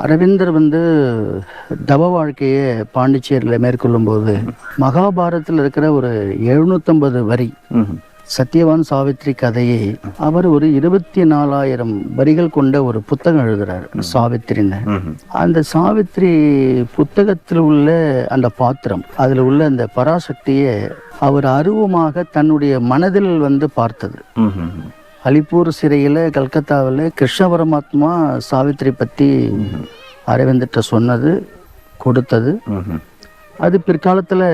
அரவிந்தர் தவ வாழ்க்கையை பாண்டிச்சேரியில் மேற்கொள்ளும்போது மகாபாரதத்தில் இருக்கிற ஒரு 750 வரி சத்யவான் சாவித்ரி கதையை அவர் ஒரு 24,000 வரிகள் கொண்ட ஒரு புத்தகம் எழுதுறாரு சாவித்ரின்னு. அந்த சாவித்ரி புத்தகத்தில் உள்ள அந்த பாத்திரம், அதில் உள்ள அந்த பராசக்தியை அவர் அருவமாக தன்னுடைய மனதில் பார்த்தது. அலிப்பூர் சிறையில் கல்கத்தாவில் கிருஷ்ண பரமாத்மா சாவித்ரி பற்றி அரவிந்திட்ட சொன்னது, கொடுத்தது. அது பிற்காலத்தில்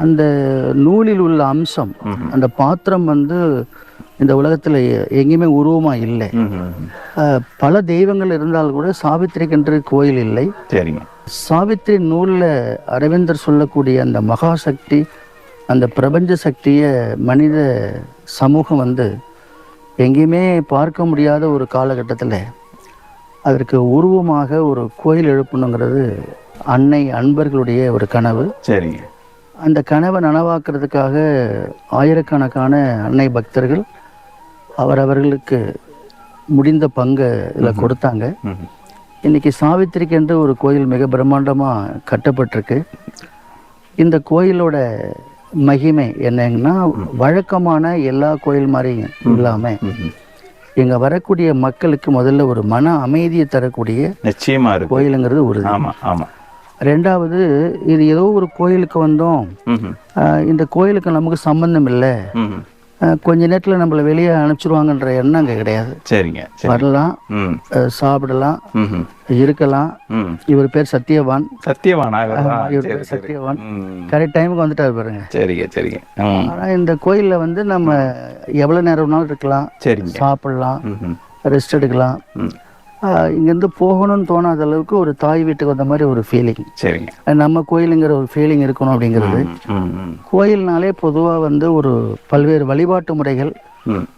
அந்த நூலில் உள்ள அம்சம், அந்த பாத்திரம் இந்த உலகத்தில் எங்கேயுமே உருவமாக இல்லை. பல தெய்வங்கள் இருந்தால் கூட சாவித்திரிக்கென்று கோயில் இல்லை. சாவித்ரி நூலில் அரவிந்தர் சொல்லக்கூடிய அந்த மகாசக்தி, அந்த பிரபஞ்ச சக்தியை மனித சமூகம் எங்கேயுமே பார்க்க முடியாத ஒரு காலகட்டத்தில் அதற்கு உருவமாக ஒரு கோயில் எழுப்பணுங்கிறது அன்னை அன்பர்களுடைய ஒரு கனவு. சரிங்க. அந்த கனவை நனவாக்குறதுக்காக ஆயிரக்கணக்கான அன்னை பக்தர்கள் அவரவர்களுக்கு முடிந்த பங்கை இதில் கொடுத்தாங்க. இன்னைக்கு சாவித்திரிக்கு என்று ஒரு கோயில் மிக பிரம்மாண்டமாக கட்டப்பட்டிருக்கு. இந்த கோயிலோட மகிமை என்னங்கன்னா, வழக்கமான எல்லா கோயில் மாதிரி இல்லாமல் இங்கே வரக்கூடிய மக்களுக்கு முதல்ல ஒரு மன அமைதியை தரக்கூடிய நிச்சயமா கோயிலுங்கிறது உறுதி. ரெண்டாவது, இது ஏதோ ஒரு கோயிலுக்கு வந்தோம், இந்த கோயிலுக்கு நமக்கு சம்பந்தம் இல்லை, கொஞ்ச நேரத்தில் நம்மள வெளியே அனுப்பிச்சிருவாங்கன்ற எண்ணம் அங்கே கிடையாது. சரிங்க. வரலாம், சாப்பிடலாம், இருக்கலாம். இவர் பேர் சத்யவான். இவர் பேர் சத்யவான். கரெக்ட் டைமுக்கு வந்துட்டாரு பாருங்க. சரிங்க சரிங்க. ஆனால் இந்த கோயிலில் நம்ம எவ்வளோ நேரம் வேணாலும் இருக்கலாம், சாப்பிடலாம், ரெஸ்ட் எடுக்கலாம். இங்கேருந்து போகணும்னு தோணாத அளவுக்கு ஒரு தாய் வீட்டுக்கு வந்த மாதிரி ஒரு ஃபீலிங். சரிங்க. நம்ம கோயிலுங்கிற ஒரு ஃபீலிங் இருக்கணும் அப்படிங்கிறது. கோயில்னாலே பொதுவாக ஒரு பல்வேறு வழிபாட்டு முறைகள்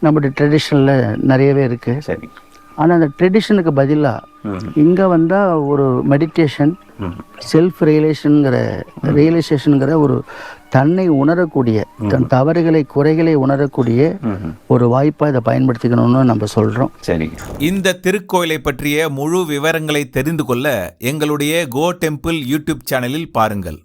நம்முடைய ட்ரெடிஷனில் நிறையவே இருக்கு. சரி. ஆனால் அந்த ட்ரெடிஷனுக்கு பதிலாக இங்கே வந்தால் ஒரு மெடிடேஷன், செல்ஃப் ரியலைசேஷனுங்கிற ஒரு தன்னை உணரக்கூடிய, தன் தவறுகளை குறைகளை உணரக்கூடிய ஒரு வாய்ப்பாக இதை பயன்படுத்திக்கணும்னு நம்ம சொல்கிறோம். சரி. இந்த திருக்கோயிலை பற்றிய முழு விவரங்களை தெரிந்து கொள்ள எங்களுடைய கோ டெம்பிள் யூடியூப் சேனலில் பாருங்கள்.